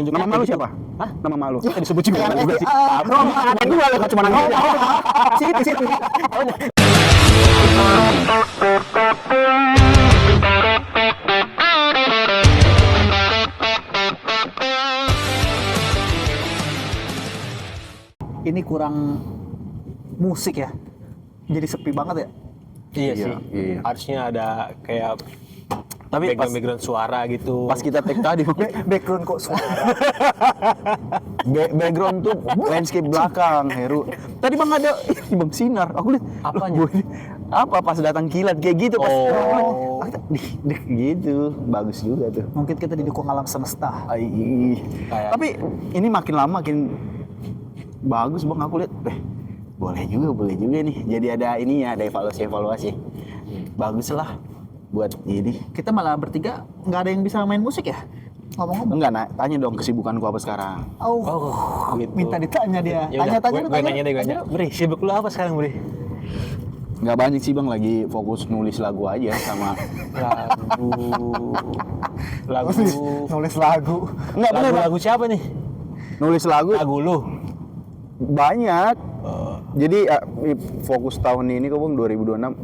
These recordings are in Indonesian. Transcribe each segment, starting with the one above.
nunjukin Nama malu gitu. siapa? Hah? Nama malu. Kita disebut juga juga sih. Ada dua loh, cuma nama. Situ. Ini kurang musik ya. Jadi sepi banget ya. Iya sih. Iya. Harusnya ada kayak Tapi background suara gitu. pas kita tag tadi, Background kok suara. background tuh landscape belakang, Heru. Tadi Bang ada Bang Sinar. Aku lihat Apanya? Apa pas datang kilat kayak gitu pas. Oh. Gitu. Bagus juga tuh. Mungkin kita didukung alam semesta. Kayak- Tapi ini makin lama makin bagus Bang, aku lihat. Boleh juga nih. Jadi ada ininya, ada evaluasi. Bagus lah buat ini. Kita malah bertiga nggak ada yang bisa main musik ya? Ngomong-ngomong. Enggak, tanya dong kesibukanku apa sekarang. Oh, gitu. minta ditanya dia. Ya udah, Tanya-tanya. gue nanya deh, gue nanya. Bre, sibuk lu apa sekarang, Bre? Nggak banyak sih Bang, lagi fokus nulis lagu aja sama Lagu. Nulis lagu. Enggak bener Bang. Lagu siapa nih? Nulis lagu Lagu lu. banyak. Jadi fokus tahun ini kok Bang 2026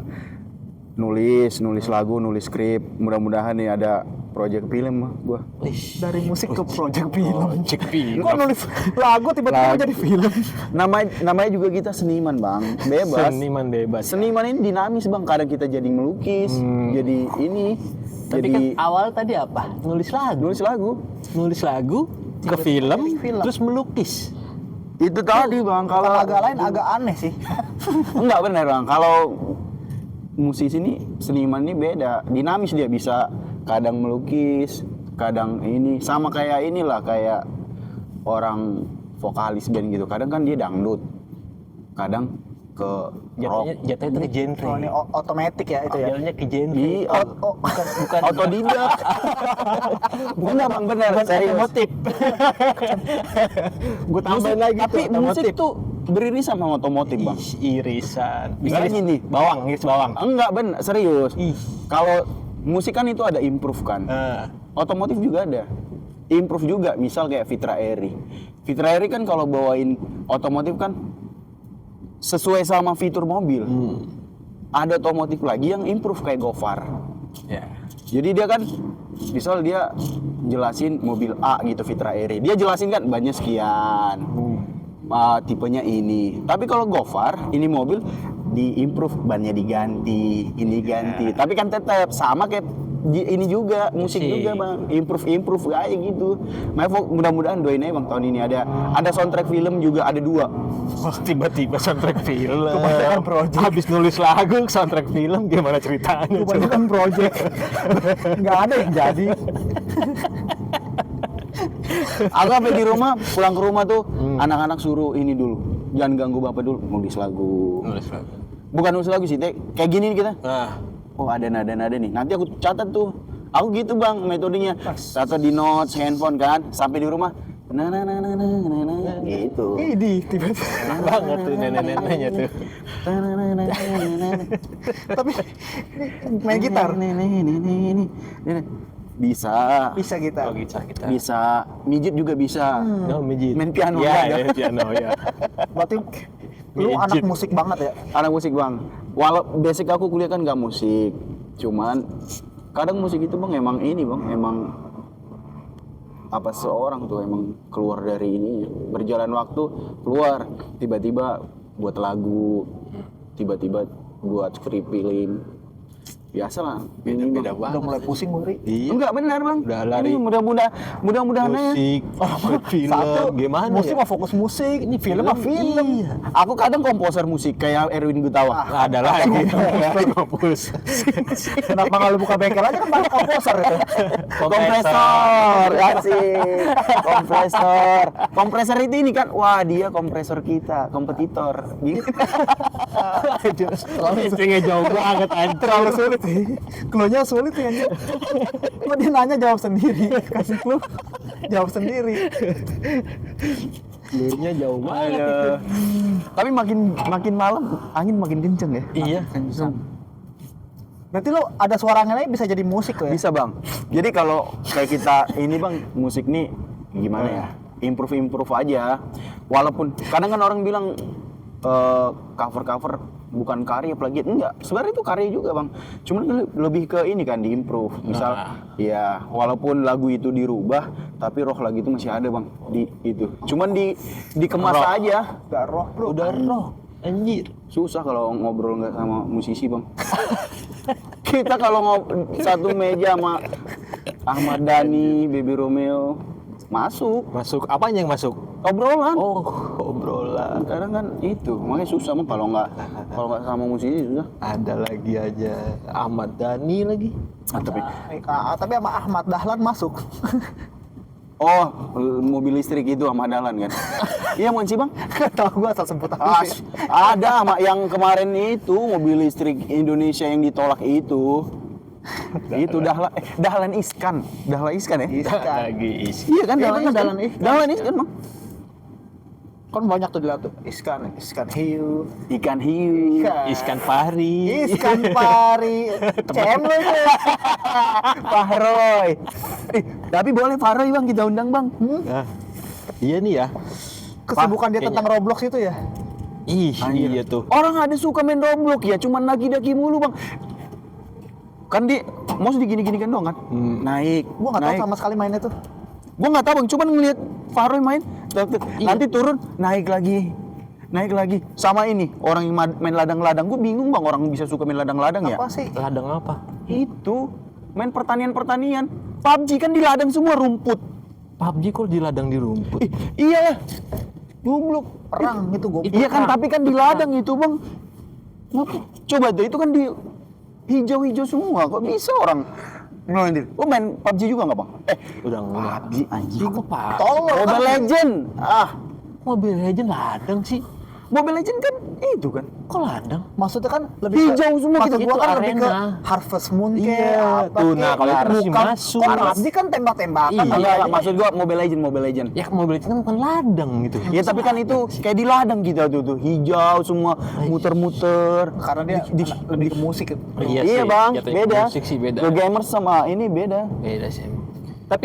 nulis lagu, nulis skrip. Mudah-mudahan nih ada project film Bang gua. Dari musik ke project film. Cek film. Kok nulis lagu tiba-tiba jadi film? Namanya juga kita seniman Bang, bebas. Seniman bebas. Seniman ini dinamis Bang, kadang kita jadi melukis, jadi ini, Tapi jadi kan awal tadi apa? Nulis lagu. nulis lagu. Ke film, film. terus melukis. Itu tadi Bang, Kalau kalau agak lain agak aneh sih. enggak benar Bang, kalau musisi ini seniman ini beda, dinamis, dia bisa kadang melukis, kadang ini sama kayak inilah, kayak orang vokalis band gitu. Kadang kan dia dangdut, kadang ke rock. Jatuhnya ke genre. Oh, ini otomatis ya itu ya. Jatuhnya ke genre. Iya, Bukan otodidak. Benar Bang, benar. Serius. Otomotif. Gue tambahin lagi Tapi tuh, musik otomotif. tuh beririsan sama otomotif Bang. Irisan. Misalnya gini, Iris bawang. enggak benar, serius. Ih. Kalau musik kan itu ada improve kan. Otomotif juga ada. Improve juga, misal kayak Fitra Eri. Fitra Eri kan kalau bawain otomotif kan sesuai sama fitur mobil. Ada otomotif lagi yang improve kayak Gofar. Ya. Jadi dia kan, misal dia jelasin mobil A gitu, Fitra Eri. Dia jelasin kan bannya sekian, tipenya ini. Tapi kalau Gofar, ini mobil di-improve, bannya diganti, ini ganti. Tapi kan tetap sama kayak ini juga, musik juga Bang. Improve aja gitu. Makanya mudah-mudahan doain aja Bang, tahun ini ada soundtrack film juga, ada 2. Wah, tiba-tiba soundtrack film. Kebanyakan project. Habis nulis lagu, soundtrack film, gimana ceritanya? Kebanyakan project. Nggak ada yang jadi. Aku sampai di rumah, pulang ke rumah tuh, anak-anak suruh ini dulu. Jangan ganggu bapak dulu, nulis lagu. Nulis lagu. Bukan nulis lagu sih, kayak gini nih kita. Nah, Oh ada nada-nada nih, nanti aku catat tuh. Aku gitu Bang metodenya. Catat di notes, handphone kan, sampai di rumah. Gitu. Ini tiba-tiba. banget tuh nenek-neneknya tuh. Tapi main gitar. Bisa. Bisa gitar. Oh, gitar kita. Bisa. Mijit juga bisa. No, mijit. Main piano Ya, ada. ya, piano ya. Berarti lu Mijit. anak musik banget ya? Anak musik Bang. Walau basic aku kuliah kan nggak musik. Cuman kadang musik itu Bang emang ini Bang, emang apa seorang tuh emang keluar dari ini, berjalan waktu keluar, tiba-tiba buat lagu, tiba-tiba buat skrip film. Biasa lah. Beda-beda banget. Udah mulai pusing Buri. Iya. Enggak benar Bang. Udah lari. Ini mudah-mudahan aja. Musik, film, Satu, gimana musik ya? mah fokus musik, ini film mah film. Iya. Aku kadang komposer musik kayak Erwin Gutawa. Ada lagi. Kompos. Kenapa nggak lu buka bengkel aja kan banyak komposer itu. Kompresor, asik. Kompresor itu ini kan, wah dia kompresor kita, kompetitor. Gitu. Meetingnya jauh banget anjir. Terlalu sulit sih. Clue-nya sulit ya anjir. Kok dia nanya jawab sendiri, kasih clue jawab sendiri. Clue-nya jauh banget itu. Aduh. Tapi makin malam angin makin kenceng ya. Iya. Berarti lu ada suara anginnya bisa jadi musik lo ya? Bisa Bang. Jadi kalau kayak kita ini Bang, musik nih gimana ya, improve aja. Walaupun kadang kan orang bilang cover bukan karya plagiat, enggak, sebenarnya itu karya juga bang, cuman lebih ke ini kan diimprove. Misal ya walaupun lagu itu dirubah tapi roh lagu itu masih ada bang, di itu cuman dikemas aja. Gak roh bro. Udah roh. Anjir. Susah kalau ngobrol nggak sama musisi bang. Kita kalau satu meja sama Ahmad Dhani, Baby Romeo masuk Apanya yang masuk? obrolan. Oh, obrolan. Kadang kan itu makanya susah bang kalau nggak sama musisi susah. Ada lagi aja Ahmad Dhani lagi. Tapi sama Ahmad Dahlan masuk. Oh, mobil listrik itu Ahmad Dahlan kan? Iya bukan sih bang? Gak tau gue asal sebut aja. Ada sama yang kemarin itu mobil listrik Indonesia yang ditolak itu. Itu Dahlan Iskan ya? Lagi isi. Iya kan Dahlan Dahlan Iskan bang. Kan banyak tuh dilihat tuh. Iskan hiu. Ikan hiu. Iskan Fahri. Iskan pari. CM lu itu. Fahroy. Tapi boleh Fahroy bang kita undang bang. Nah, iya nih ya. Kesibukan dia tentang Roblox itu ya. Iya tuh. Orang ada suka main Roblox ya, cuman daki-daki mulu bang. Kan mau digini-gini kan doang kan? Naik. Gua nggak tahu sama sekali mainnya tuh. Gua nggak tahu bang, cuman ngelihat Fahroy main, nanti turun, naik lagi. Sama ini orang yang main ladang-ladang, gue bingung bang orang bisa suka main ladang-ladang ya. Apa sih? Ladang apa? Itu main pertanian. PUBG kan di ladang semua rumput. PUBG kok di ladang di rumput? Iya ya. Goblok. Perang itu gue. Iya kan, tapi kan di ladang itu bang. Coba tuh, itu kan di hijau-hijau semua. Kok bisa orang ngelandir? Oh main PUBG juga nggak bang? Udah enggak. PUBG anjing. Kok Pak? Tolong. Mobile Legend. Mobile Legends ladang sih. Mobile Legend kan itu kan. Kok ladang? Maksudnya kan lebih Hijau semua maksud gitu. gua kan Itu lebih ke arena. Harvest Moon Iya, apa tuh, kek. nah, kalau itu masih Bukan- masuk. Kan PUBG kan tembak-tembakan. Iya. Enggak, maksud gua Mobile Legend. Ya Mobile Legends kan bukan ladang gitu. Ya tapi kan itu kayak di ladang gitu tuh, hijau semua muter-muter. Karena dia lebih ke musik. Iya Iya sih, bang, jatuhnya beda. musik sih beda. Ke gamers sama ini beda. Beda sih. Tapi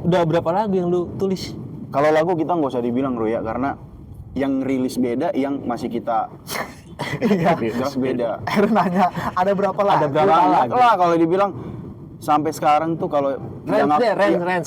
udah berapa lagu yang lu tulis? Kalau lagu kita nggak usah dibilang bro ya, karena yang rilis beda, yang masih kita jelas beda. Akhirnya nanya, ada berapa lagu? Ada berapa Banyak lagu? lah kalau dibilang sampai sekarang tuh kalau Range 1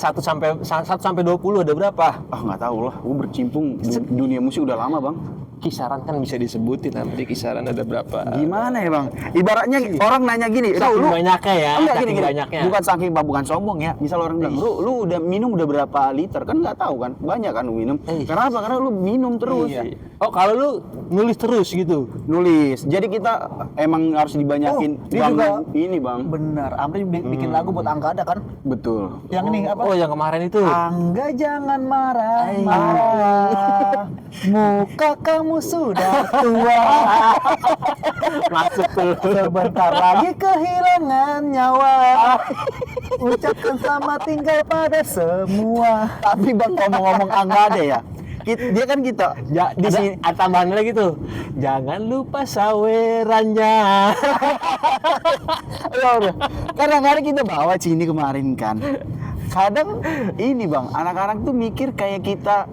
sampai 20 ada berapa? nggak tahu lah, gue bercimpung dunia musik udah lama bang. Kisaran kan bisa disebutin nanti kisaran ada berapa? Gimana ya bang? Ibaratnya orang nanya gini, Saking banyaknya ya, enggak saking gini. banyaknya. Bukan saking bukan sombong ya. Misal orang bilang, lu udah minum udah berapa liter? Kan nggak tahu kan, banyak kan lu minum. Kenapa? Karena lu minum terus. Iya. Oh kalau lu nulis terus gitu? Nulis. Jadi kita emang harus dibanyakin. dia Bang, juga ini bang. Bener, Amri bikin lagu buat Angga ada kan? Betul. Yang ini apa? Oh yang kemarin itu? Angga jangan marah. Muka kamu sudah tua. Masuk tuh. Sebentar lagi kehilangan nyawa. Ucapkan selamat tinggal pada semua. Tapi bang ngomong-ngomong Angga ada ya. Dia kan kita Ya, di sini ada tambahan lagi tuh. Jangan lupa sawerannya. kadang-kadang kita bawa sini kemarin kan. Kadang ini bang, anak-anak tuh mikir kayak kita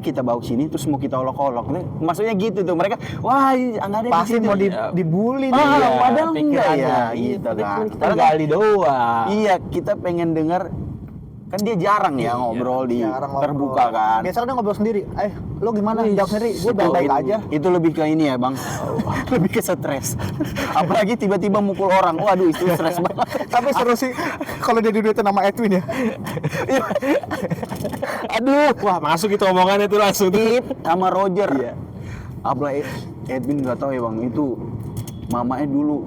kita bawa sini terus mau kita olok-olok. Maksudnya gitu tuh, mereka wah nggak ada Pasti mau dibully nih. Ah, Iya, padahal enggak pikirannya. ya, Iya, gitu tapi kan. kita Padahal gali doang. Iya, kita pengen dengar, kan dia jarang ya ngobrol di Jarang ngobrol. terbuka kan. Biasanya dia ngobrol sendiri. Lo gimana? Jawab sendiri. Gue baik-baik aja. Itu lebih ke ini ya bang, lebih ke stres. Apalagi tiba-tiba mukul orang, waduh itu stres banget. Tapi seru sih kalau dia duetin nama Edwin ya. Aduh, Wah masuk itu omongannya tuh langsung tuh. Ip sama Roger. Iya. Abla Edwin nggak tahu ya bang, itu mamanya dulu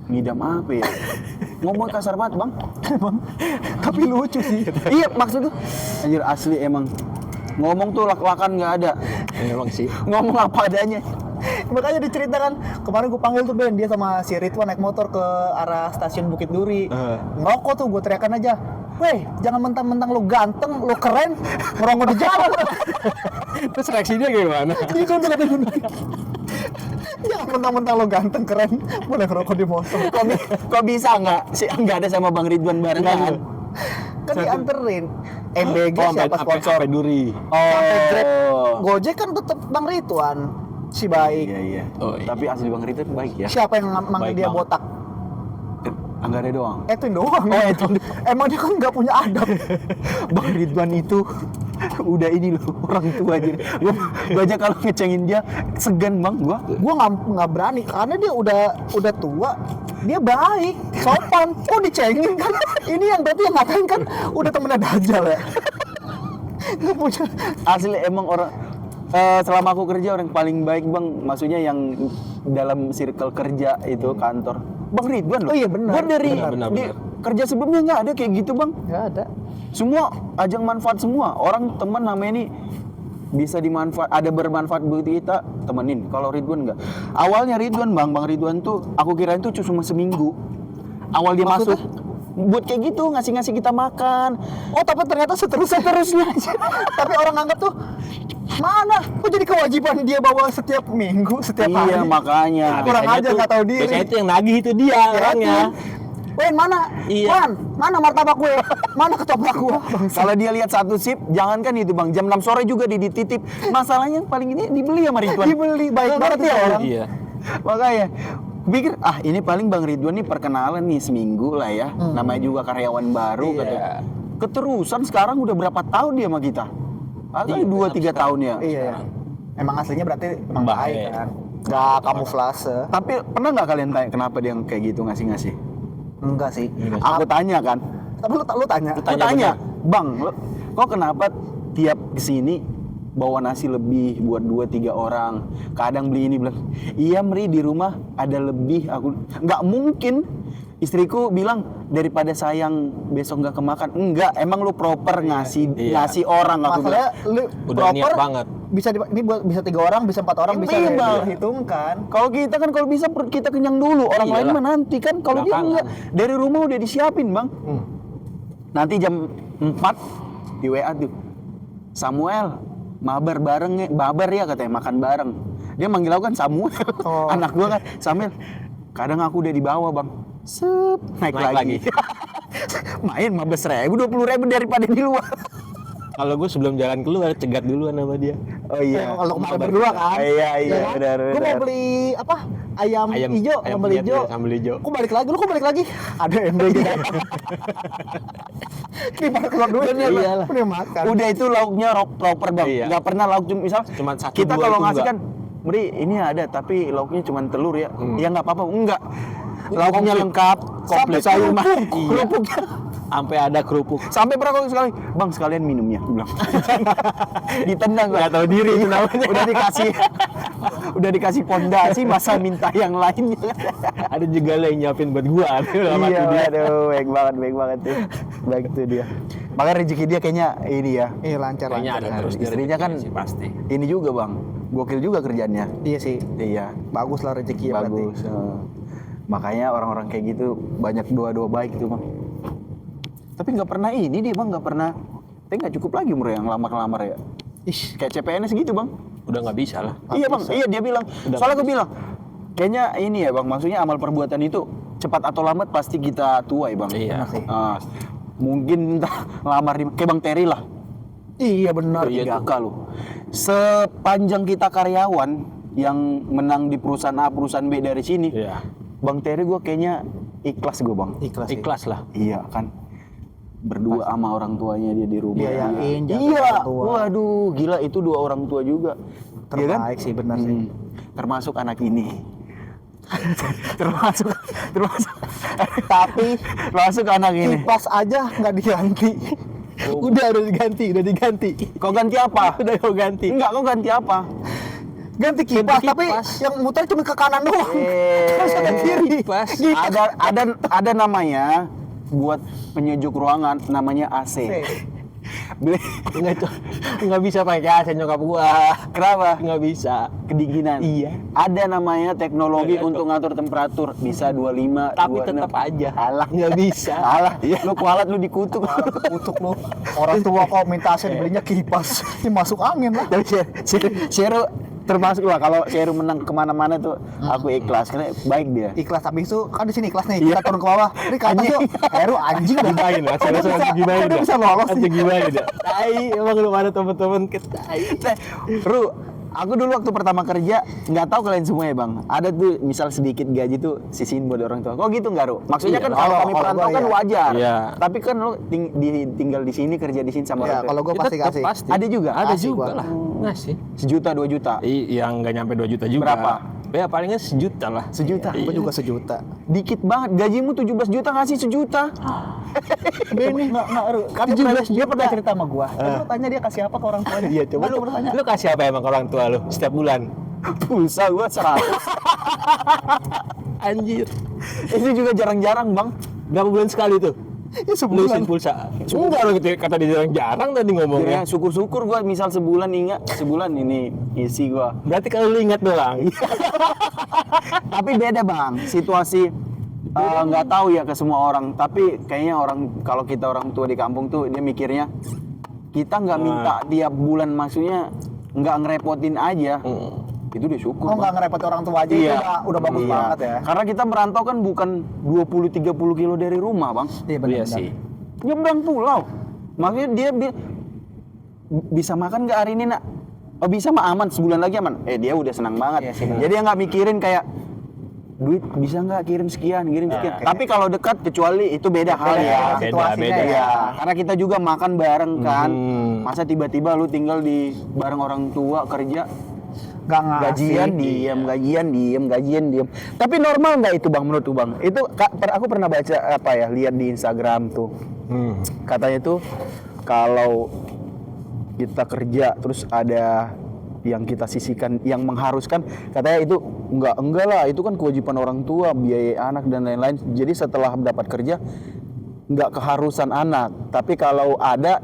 ngidam apa ya? Ngomong kasar banget bang. Emang. Tapi lucu sih. Iya maksud tuh, anjir asli emang ngomong tuh lak-lakan nggak ada. Memang sih. Ngomong apa adanya. Makanya diceritakan kemarin gue panggil tuh Ben, dia sama si Ridwan naik motor ke arah stasiun Bukit Duri. Ngerokok tuh, gue teriakan aja, weh jangan mentang-mentang lo ganteng, lo keren, ngerokok di jalan. Terus reaksinya gimana? Iya kan kata gue. Jangan mentang-mentang lo ganteng, keren, boleh ngerokok di motor. Kok bisa nggak ada sama Bang Ridwan barengan? Kan dianterin. MBG siapa sponsor? Sampai Duri. Sampai Grab. Gojek kan tetap Bang Ridwan. Si baik. Iya. Oh, iya. Tapi asli Bang Ridwan baik ya. Siapa yang manggil Baik, dia Bang. botak? Anggara doang. Itu doang. Oh, itu. Emang dia kan nggak punya adab. Bang Ridwan itu udah ini loh orang tua aja. Gua aja kalau ngecengin dia segan bang gua. Gua nggak berani karena dia udah tua. Dia baik, sopan. Kok dicengin kan? Ini yang berarti yang ngatain kan udah temennya Dajjal ya. Nggak punya. Asli emang orang selama aku kerja orang paling baik bang. Maksudnya yang dalam circle kerja itu kantor. Bang Ridwan loh. Oh iya, benar. Gua dari Benar. di kerja sebelumnya nggak ada kayak gitu bang. Nggak ada. Semua ajang manfaat semua. Orang teman namanya ini bisa dimanfaat, ada bermanfaat buat kita, temenin. Kalau Ridwan enggak. Awalnya Ridwan Bang Ridwan tuh aku kirain tuh cuma seminggu. Awal dia Maksudnya? masuk buat kayak gitu ngasih kita makan. Oh tapi ternyata seterusnya aja. Tapi orang anggap tuh mana? Kok jadi kewajiban dia bawa setiap minggu, setiap hari? Iya makanya. Kurang Biasanya aja tuh- nggak tahu diri. Biasanya itu yang nagih itu dia orangnya. Wen mana? Iya. Wan, mana martabak gue? Mana ketoprak gue? Kalau dia lihat satu sip, jangankan itu bang, jam 6 sore juga dititip. Masalahnya yang paling ini dibeli sama Ridwan. Dibeli baik Nggak banget ngerti ya orang. Iya. Makanya pikir ini paling Bang Ridwan nih perkenalan nih seminggu lah ya. Namanya juga karyawan baru Iya. katanya. Keterusan sekarang udah berapa tahun dia sama kita? Kali 2-3 tahun ya. Iya. Emang aslinya berarti emang Baik. baik kan. Gak kamuflase. Tapi pernah nggak kalian tanya kenapa dia kayak gitu ngasih-ngasih? Enggak sih. Aku tanya kan. Tapi lu tanya. Aku tanya, Bang, kok kenapa tiap kesini bawa nasi lebih buat 2-3 orang? Kadang beli ini bilang, iya Meri di rumah ada lebih. Aku nggak mungkin. Istriku bilang daripada sayang besok nggak kemakan. Enggak, emang lu proper ngasih Iya. ngasih orang aku Masalahnya bilang. lu Udah niat proper banget. bisa ini buat bisa 3 orang, bisa 4 orang, bisa Iya, Bang. diperhitungkan. Kalau kita kan kalau bisa perut kita kenyang dulu, orang lain Iyalah. mah nanti kan. Kalau dia Belakangan. enggak, dari rumah udah disiapin bang. Nanti jam 4 di WA tuh, Samuel, mabar bareng ya, mabar ya katanya makan bareng. Dia manggil aku kan Samuel, Oh. anak gua kan Samuel. Kadang aku udah di bawah bang, sep naik lagi. Main 15.000, 20.000 daripada di luar. Kalau gue sebelum jalan keluar cegat duluan sama dia. Oh iya. Kalau kemarin berdua kan. Iya, kan? benar. Gue mau beli apa? Ayam hijau, sambal penyet, hijau. iya, sambal hijau. Kok balik lagi? Lu kok balik lagi? Ada MBG. Ini pada keluar duit nih. Iyalah. Udah makan. Udah itu lauknya proper bang, Iya. nggak pernah lauk misal Cuman satu, kita dua kalau itu ngasih enggak. kan, Beri ini ada tapi lauknya cuma telur ya, ya nggak apa-apa, enggak. Lauknya Komplit. lengkap, Komplit. sampai sayur mah, Iya. kerupuknya. Sampai ada kerupuk. Sampai berapa kali sekali, bang sekalian minumnya, dia bilang. Ditendang Nggak tahu diri itu namanya. udah dikasih pondasi, masa minta yang lainnya. Ada juga lah yang nyiapin buat gua. Iya, aduh, baik banget tuh, baik tuh dia. Makanya rezeki dia kayaknya ini ya. Iya lancar Kayaknya lancar. ada terus dia Istrinya kan rezekinya sih, pasti. ini juga bang, gokil juga kerjanya. Iya sih. Iya, Bagus lah rezeki ya berarti. bagus. Makanya orang-orang kayak gitu banyak doa-doa baik tuh bang. Tapi nggak pernah ini dia bang, nggak pernah. Tapi nggak cukup lagi umur yang lamar-lamar ya. Ih, Kayak CPNS gitu bang. Udah nggak bisa lah. Iya bang, iya dia bilang. Udah Soalnya nggak gue bilang, kayaknya ini ya bang, maksudnya amal perbuatan itu cepat atau lambat pasti kita tuai bang. Iya. sih. Ah, mungkin entah lamar di kayak Bang Terry lah. iya benar. Oh, iya. 3K loh. Sepanjang kita karyawan yang menang di perusahaan A, perusahaan B dari sini, Iya. Bang Terry gue kayaknya ikhlas gue bang. Ikhlas. sih. Ikhlas lah. Iya kan. Berdua sama orang tuanya dia di rumah. Diayain, jaga Iya. orang tua. Waduh, gila itu 2 orang tua juga. Iya kan? Terbaik sih benar sih. Termasuk anak ini. termasuk Tapi termasuk anak ini. kipas aja nggak diganti. Udah diganti. Kau ganti apa? Udah kau ganti. Enggak, kau ganti apa? Ganti kipas, tapi yang muter cuma ke kanan doang. Terus ke kiri. Kipas. Ada namanya buat penyejuk ruangan namanya AC. Beli Nggak bisa pakai AC nyokap gua. kenapa? Nggak bisa. Kedinginan. Iya. Ada namanya teknologi Iya, untuk ngatur temperatur, bisa 25, Tapi 26. tetap aja. Alah, Nggak bisa. Alah, lu kualat lu dikutuk. Kutuk lu. Orang tua kok minta AC belinya kipas. Ini masuk angin lah. Tapi Shero termasuk lah kalau Seru menang kemana-mana tuh aku ikhlas karena baik dia. Ikhlas, habis itu kan di sini ikhlas nih, kita turun ke bawah. Ini ke atas yuk. Heru anjing dah. Gimana lah, saudara gimana Dia dah. bisa lolos Anjing gimana dah. Tai, emang lu ada temen-temen ke tai. Ru, aku dulu waktu pertama kerja nggak tahu kalian semua ya bang. Ada tuh misal sedikit gaji tuh sisihin buat orang tua. Kok gitu nggak Ru? Maksudnya Iya, kan kalau kami kalau perantau gua kan iya. wajar. Iya. Tapi kan lo tinggal di sini kerja di sini sama Ya, orang tua. kalau gue pasti Tetep kasih. pasti. Ada juga? Ada Kasih juga gua. lah. Ngasih. 1 juta 2 juta. Yang nggak nyampe 2 juta juga. Berapa? Ya palingnya 1 juta lah. 1 juta. Iya. Gue juga 1 juta. Dikit banget. Gajimu 17 juta ngasih 1 juta. Benny nggak Ru. Kan 17 dia pernah cerita sama gua. Coba lu tanya dia kasih apa ke orang tuanya. Iya, coba lu tanya. Lu kasih apa emang ke orang tua lu setiap bulan? Pulsa gua 100. Anjir. Itu juga jarang-jarang bang. Berapa bulan sekali tuh? Ya Lusin pulsa. Enggak lo gitu kata dia jarang-jarang tadi ngomongnya. Ya, syukur-syukur gua misal sebulan ini isi gua. Berarti kalau lu ingat doang. Tapi beda bang, situasi nggak tahu ya ke semua orang. Tapi kayaknya kalau kita orang tua di kampung tuh dia mikirnya kita nggak minta tiap bulan, maksudnya nggak ngerepotin aja. Itu udah syukur. Oh, Bang. nggak ngerepot orang tua aja itu udah bagus Iya. banget ya. Karena kita merantau kan bukan 20-30 kilo dari rumah bang. Iya Iya sih. Nyebrang pulau. Makanya dia bisa makan nggak hari ini nak? Oh bisa mah aman, sebulan lagi aman. Dia udah senang banget. Iya sih, benar. Jadi dia nggak mikirin kayak duit bisa nggak kirim sekian. Tapi kalau dekat kecuali itu beda hal ya. Situasinya beda. ya. Iya, karena kita juga makan bareng kan. Hmm. Masa tiba-tiba lu tinggal di bareng orang tua kerja, Nggak ngasih. gajian diem. Tapi normal nggak itu bang menurut bang? Itu aku pernah baca lihat di Instagram tuh. Katanya tuh kalau kita kerja terus ada yang kita sisihkan yang mengharuskan, katanya itu enggak lah, itu kan kewajiban orang tua, biaya anak dan lain-lain. Jadi setelah mendapat kerja nggak keharusan anak, tapi kalau ada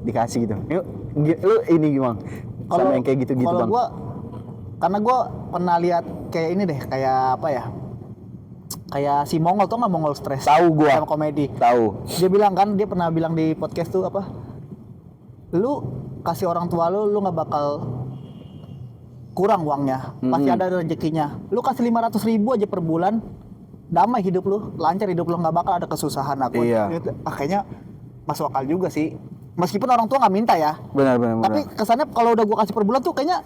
dikasih gitu. Yuk, lu ini gimana? Sama yang kayak gitu-gitu kalau bang. karena gue pernah lihat kayak ini deh, kayak apa ya, kayak si Mongol tuh nggak, Mongol Stress, Tahu gua. sama komedi. Tahu. Dia bilang kan, dia pernah bilang di podcast tuh apa, lu kasih orang tua lu nggak bakal kurang uangnya, pasti ada rezekinya. Lu kasih 500.000 aja per bulan, damai hidup lu, lancar hidup lu, nggak bakal ada kesusahan. Aku Iya. kayaknya masuk akal juga sih, meskipun orang tua nggak minta ya. Benar. Tapi kesannya kalau udah gua kasih per bulan tuh kayaknya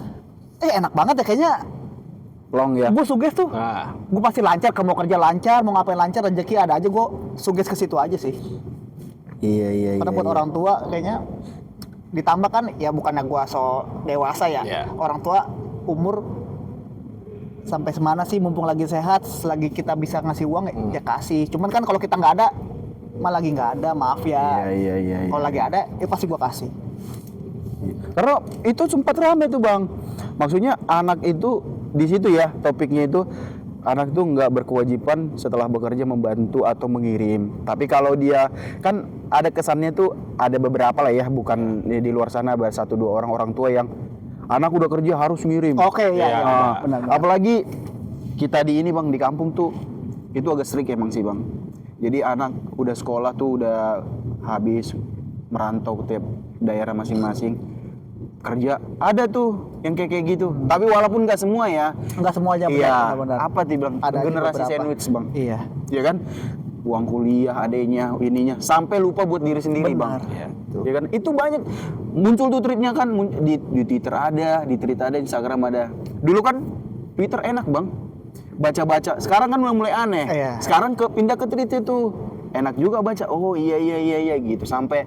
enak banget ya, kayaknya long ya. gue suges tuh. Nah, Gue pasti lancar, mau kerja lancar, mau ngapain lancar, rezeki ada aja, gue suges ke situ aja sih. Iya. Karena buat orang tua kayaknya ditambah kan, ya bukannya gue so dewasa ya. Iya. Orang tua umur sampai semana sih, mumpung lagi sehat, selagi kita bisa ngasih uang ya kasih. Cuman kan kalau kita nggak ada, malah lagi nggak ada, maaf ya. Iya. Kalau lagi ada, ya pasti gue kasih. Karena itu sempat rame tuh bang. Maksudnya anak itu di situ ya, topiknya itu anak itu nggak berkewajiban setelah bekerja membantu atau mengirim. Tapi kalau dia kan ada kesannya tuh, ada beberapa lah ya, bukan di luar sana, ada 1-2 orang tua yang anak udah kerja harus ngirim. Oke, ya, Iya. benar. Apalagi kita di ini bang, di kampung tuh itu agak strict emang sih bang. Jadi anak udah sekolah tuh udah habis merantau ke tiap daerah masing-masing kerja, ada tuh yang kayak gitu. Tapi walaupun nggak semua ya. Nggak semua aja, Iya. benar. Apa sih bang? Ada aja Generasi beberapa. sandwich bang. Iya. Ya kan? Uang kuliah adanya, ininya, sampai lupa buat diri sendiri Benar. bang. Iya. Ya kan? Itu banyak muncul tuh tweetnya kan, di Twitter ada, di tweet ada, Instagram ada. Dulu kan Twitter enak bang, baca-baca. Sekarang kan mulai aneh. Iya. Sekarang pindah ke tweet itu enak juga baca. Oh iya gitu, sampai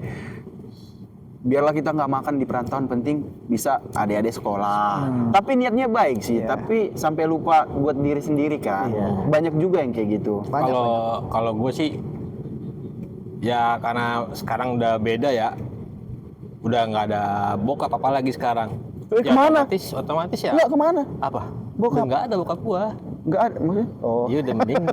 biarlah kita nggak makan di perantauan, penting bisa adik-adik sekolah. Tapi niatnya baik sih, Iya. tapi sampai lupa buat diri sendiri kan. Iya. Banyak juga yang kayak gitu. Banyak. kalau gue sih ya karena sekarang udah beda ya, udah nggak ada bokap apalagi sekarang. Ya, Kemana? otomatis ya. Nggak kemana? Apa? Bokap? Udah nggak ada bokap gua. Nggak ada maksudnya? Oh. Iya udah mending.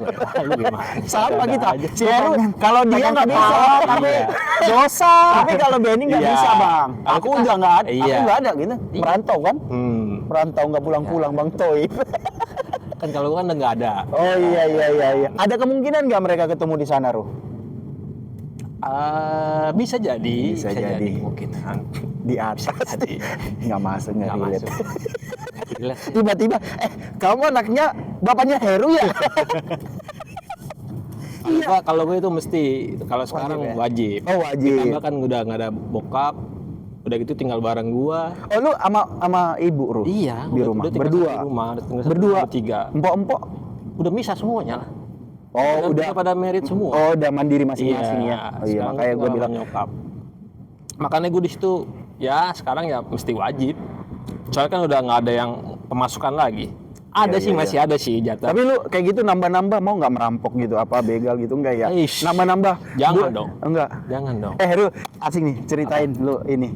Lu gimana? Sama Ada kita. aja. Si Heru kalau dia nggak bisa, tapi Iya. dosa. Tapi kalau Benny nggak Iya. bisa bang. Kalau Aku kita- udah nggak ada. Aku Iya. nggak ada gitu. Iya. Merantau kan? Merantau nggak pulang-pulang bang Toy. Kan kalau gua kan udah nggak ada. Oh iya. Ada kemungkinan nggak mereka ketemu di sana, Ruh? Bisa jadi. Bisa jadi. mungkin kan. Di atas. Jadi. Nggak masuk, nggak Nggak relate. masuk. Relax. Tiba-tiba, kamu anaknya bapaknya Heru ya? Kalau gue itu mesti, kalau sekarang ya? wajib. Oh, wajib. Ditambah kan udah nggak ada bokap, udah gitu tinggal bareng gua. Oh, lu sama ibu, Ru? Iya, Di rumah. Berdua. Di rumah, tinggal satu, Berdua. bertiga. Empok-empok. Udah misah semuanya lah. Oh, udah pada merit semua. Oh, udah mandiri masing-masing ya. Oh iya, sekarang makanya gue tinggal bilang sama nyokap. Makanya gue di situ ya sekarang ya mesti wajib. Soalnya kan udah nggak ada yang pemasukan lagi. Ada Iya, sih, iya, masih ada sih jatah. Tapi lu kayak gitu nambah-nambah mau nggak merampok gitu apa begal gitu enggak ya? Ish. Nambah-nambah. Jangan dong. Enggak. Jangan dong. Heru, asing nih ceritain lu ini.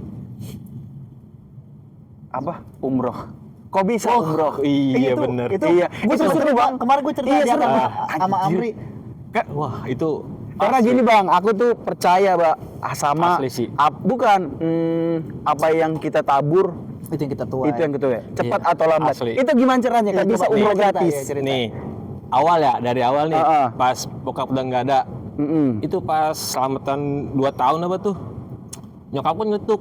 Apa? Umroh. Kok bisa umroh? Iya Itu- bener. Itu, Iya. gue Itu seru seru, bang. Bang. Kemarin gue cerita Iya, dia seru, sama, Bang. sama Anjir. Amri. Wah itu Karena asli. gini bang, aku tuh percaya bang sama Asli sih. bukan apa yang kita tabur Itu yang kita tua. itu yang gitu ya. Cepat Iya, atau lambat. asli. Itu gimana caranya? Kan Iya, bisa coba, umroh cerita, gratis. iya, cerita. Nih awal ya, dari awal nih Heeh. pas bokap udah nggak ada, Mm-mm. itu pas selamatan 2 tahun apa tuh, nyokap pun nyetuk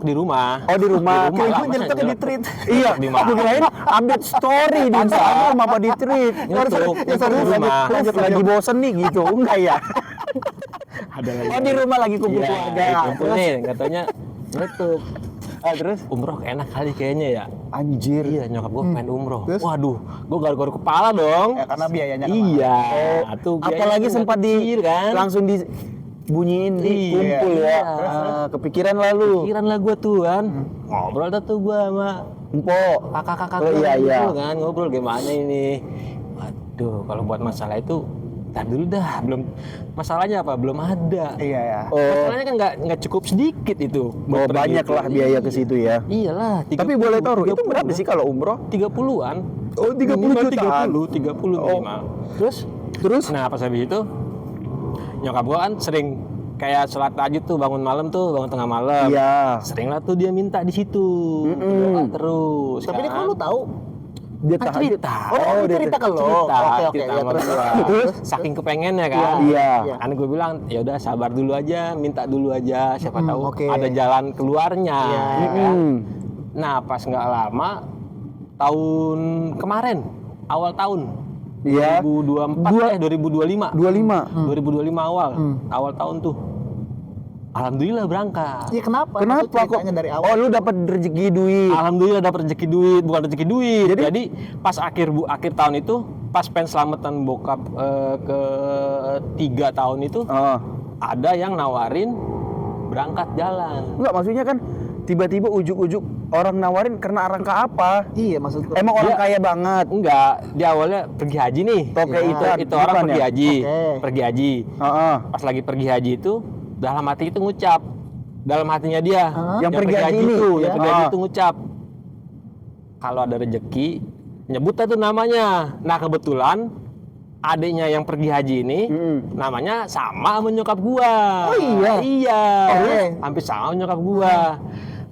di rumah. Oh, di rumah. Kayak lah, gue masa nyetuknya di nyetuk? tweet. Iya, Di aku kirain update story di Instagram apa di tweet. Nyetuk, Ya, nyetuk di rumah. lagi bosen nih gitu, enggak ya? Ada lagi. Oh, di rumah lagi kumpul Iya, keluarga. kumpul nih, katanya nyetuk. Terus Umroh enak kali kayaknya ya. anjir. Iya, nyokap gue pengen umroh. Terus? Waduh, gue garuk-garuk kepala dong. Ya karena biayanya kan Iya, tuh biayanya Apalagi tuh sempat nggak kecil, kan. langsung di bunyiin di Iya, kumpul ya. iya. Kepikiran lalu. Pikiran lah gue tuh kan. Ngobrol dah tuh gue sama Empok. kakak-kakak Oh, gue iya, iya. gitu kan, ngobrol gimana ini. Waduh, kalau buat masalah itu tar dulu dah, belum masalahnya apa? Belum ada. Iya ya. Oh, Masalahnya kan nggak cukup sedikit itu. buat pergi banyak itu. lah biaya ke situ ya. Iyalah, Tapi boleh tahu, Ru, itu 30. berapa sih kalau umroh? 30-an. Oh, 30 Minimal jutaan. 30 Oh. minimal. Terus? Nah, pas habis itu nyokap gua kan sering kayak sholat tahajud tuh, bangun malam tuh, bangun tengah malam. Iya. Sering lah tuh dia minta di situ. Mm-mm. Doa terus. Tapi ini kan. kalau lu tahu, Dia Kan tahajud. cerita. Oh, dia cerita ke lu. Cerita, Oke, oke, cerita ya, sama terus. gua. Terus? Saking kepengennya kan. Iya. Kan gue bilang, ya udah sabar dulu aja, minta dulu aja, siapa tahu oke. ada jalan keluarnya. Iya. ya kan? Mm. Nah, pas nggak lama tahun kemarin, awal tahun Iya. 2025. 25. 2025 awal tahun tuh. Alhamdulillah berangkat. ya kenapa? Kenapa Maksud kok? ceritanya dari Oh, awal. lu dapat rezeki duit. Alhamdulillah dapat rezeki duit, bukan rezeki duit. Jadi? Jadi pas akhir tahun itu, pas pengen selamatan bokap ke 3 tahun itu, Oh. ada yang nawarin berangkat jalan. Enggak, maksudnya kan tiba-tiba ujuk-ujuk orang nawarin karena rangka apa? Iya maksud gue. Emang orang Dia- kaya banget. Enggak, di awalnya pergi haji nih. Toke Ya, itu orang bukan pergi ya? haji, Oke. pergi haji. Heeh. Pas lagi pergi haji itu, dalam hati itu ngucap, dalam hatinya dia, Yang pergi haji ini? itu, yang Ya. pergi haji Ah. itu ngucap, kalau ada rezeki, nyebut aja tuh namanya. Nah kebetulan adiknya yang pergi haji ini, namanya sama sama nyokap gua. Oh, iya? Iya. Oke. Hampir sama sama nyokap gua.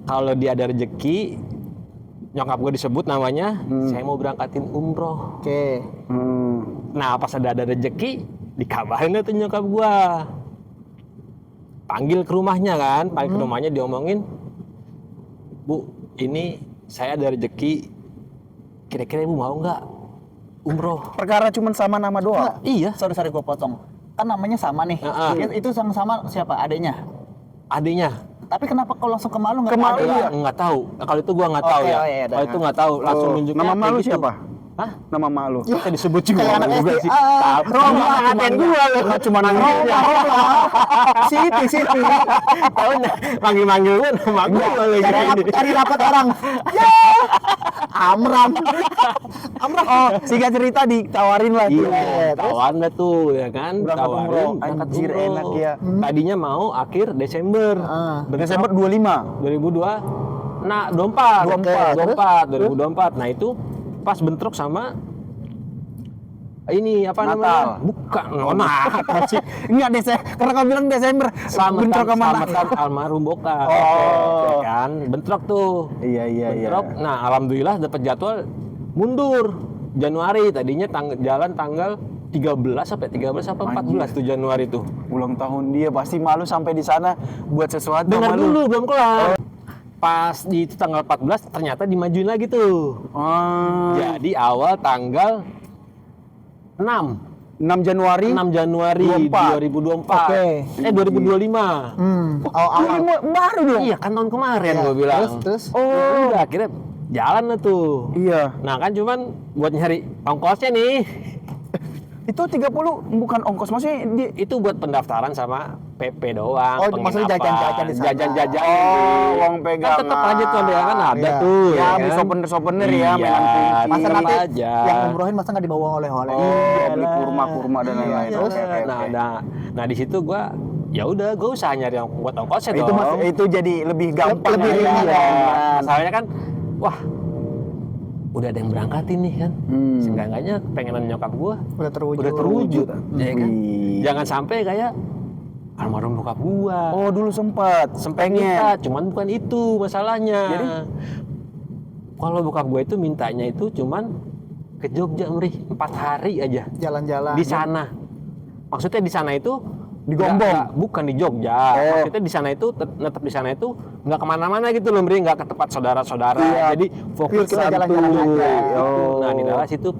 Kalau dia ada rezeki, nyokap gua disebut namanya, saya mau berangkatin umroh. Oke. Nah pas ada rezeki, dikabarin tuh nyokap gua. Panggil ke rumahnya kan, panggil ke rumahnya diomongin, Bu, ini saya ada rezeki, kira-kira Ibu mau nggak umroh? Perkara cuman sama nama doang. Iya, Sorry gue potong. Kan namanya sama nih. Heeh. Itu sama siapa? Adanya. adiknya. Tapi kenapa kalau langsung ke Malu nggak Ke ke Malu, adeknya? iya. Nggak tahu. Kalau itu gua nggak tahu Oke, ya. oh iya, Kalau itu nggak tahu, langsung Oh, nunjuknya nama kayak malu gitu. siapa? Hah? Nama malu. Saya disebut juga Kayak anak juga SD. sih. Ah, Tahu. Roma, Ngatain gua loh. Cuma nama Siti. Tahu nggak? Manggil-manggil gua nama gua lagi. Cari rapat orang. Ya. Amram. Oh, singkat cerita ditawarin lah tuh. Iya, tawaran dah tuh ya kan. Berangkat umroh. Tawarin, berangkat Anjir, umroh. enak ya. Tadinya mau akhir Desember. Desember 25. 2002. Nah, 24. 24. 2024. Nah, itu pas bentrok sama ini apa Natal. namanya? Bukan, Natal sih. Enggak Desember, karena kau bilang Desember. Bentrok sama selamatan almarhum bokap. Oh. Ya kan, bentrok tuh. Iya. Bentrok. Nah, alhamdulillah dapat jadwal mundur Januari. Tadinya jalan tanggal 13 sampai 14 tuh Januari tuh. Ulang tahun dia pasti malu sampai di sana buat sesuatu Dengar malu. dulu belum kelar. pas di itu tanggal 14 ternyata dimajuin lagi tuh. Ah, Jadi awal tanggal 6 Januari 6 Januari 24. 2024. Oke. 2025. Awal. baru dong. Iya kan tahun kemarin Iya, gue bilang. terus? Oh, udah akhirnya jalan lah tuh. Iya. Nah kan cuman buat nyari ongkosnya nih. Itu 30 bukan ongkos, maksudnya dia Itu buat pendaftaran sama PP doang. Oh, maksudnya penginapan, jajan-jajan di sana. Jajan-jajan. uang Kan pegangan. tetap aja tuh ada kan ada Iya. tuh. Ya, beli kan? souvenir ya, Iya, mainan kunci. Masa tetap nanti aja. yang umrohin masa nggak dibawa oleh-oleh? Oh, beli kurma dan lain-lain. Terus, Oke, oke, nah, oke. nah di situ gua ya udah gue usaha nyari yang buat ongkosnya itu dong. itu jadi lebih gampang Lebih ya. ringan. Iya. Masalahnya kan, wah udah ada yang berangkatin nih kan. Seenggaknya pengenan nyokap gua Udah terwujud. udah terwujud, ya kan. Wih. Jangan sampai kayak almarhum bokap gua. Oh, dulu sempat Minta, cuman bukan itu masalahnya. Jadi? Kalau bokap gue itu mintanya itu cuman ke Jogja, Mrih, 4 hari aja Jalan-jalan. di sana. Maksudnya di sana itu Di Gombong? bukan di Jogja. Oh. Maksudnya di sana itu tetap di sana itu nggak kemana-mana gitu loh, Mrih, nggak ke tempat saudara-saudara. Iya. Jadi fokus Kita satu. jalan-jalan aja. Oh. Nah di Dallas itu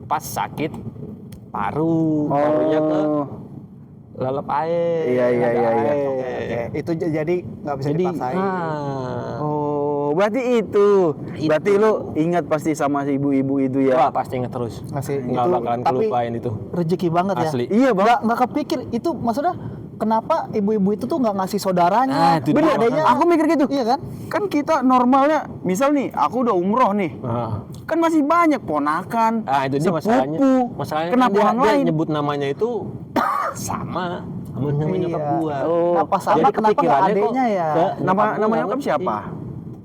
pas sakit parunya ke lelep air. Iya, iya, ada iya, iya. air. Oke. Itu jadi nggak bisa Jadi dipaksain. Oh, berarti itu. Berarti lu ingat pasti sama si ibu-ibu itu ya. Wah pasti inget terus. Masih Nggak itu, bakalan tapi kelupain itu. rezeki banget ya. Asli. Iya, Bang. Nggak kepikir itu maksudnya kenapa ibu-ibu itu tuh nggak ngasih saudaranya, Nah, itu dia, adanya. Aku mikir gitu. Iya kan? Kan kita normalnya, misal nih, aku udah umroh nih. Nah. Kan masih banyak ponakan, Ah itu dia masalahnya. sepupu. Masalahnya Kenapa kan orang dia lain? nyebut namanya itu sama nama nyokap Iya. gua. Oh, Apa sama Jadi kenapa nggak kepikirannya kok adeknya ya? ke Nama nyokap nama gua nyokap ngerti. siapa?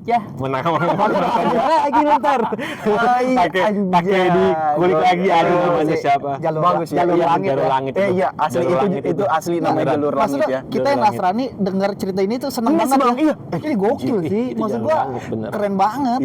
Ya. Mana lagi ntar. Pakai di kulik Gua- lagi aduh Oh, namanya si- siapa. Jalur, Bagus ya. jalur Iya, langit jalur ya. langit Iya, asli Jalur itu langit itu asli namanya Beneran. jalur langit Maksudnya ya. kita yang Jalur langit. Nasrani dengar cerita ini tuh seneng Iya, banget Bang, ya. iya. Ini gokil sih. Itu Maksud jalur gua langit, bener. keren banget.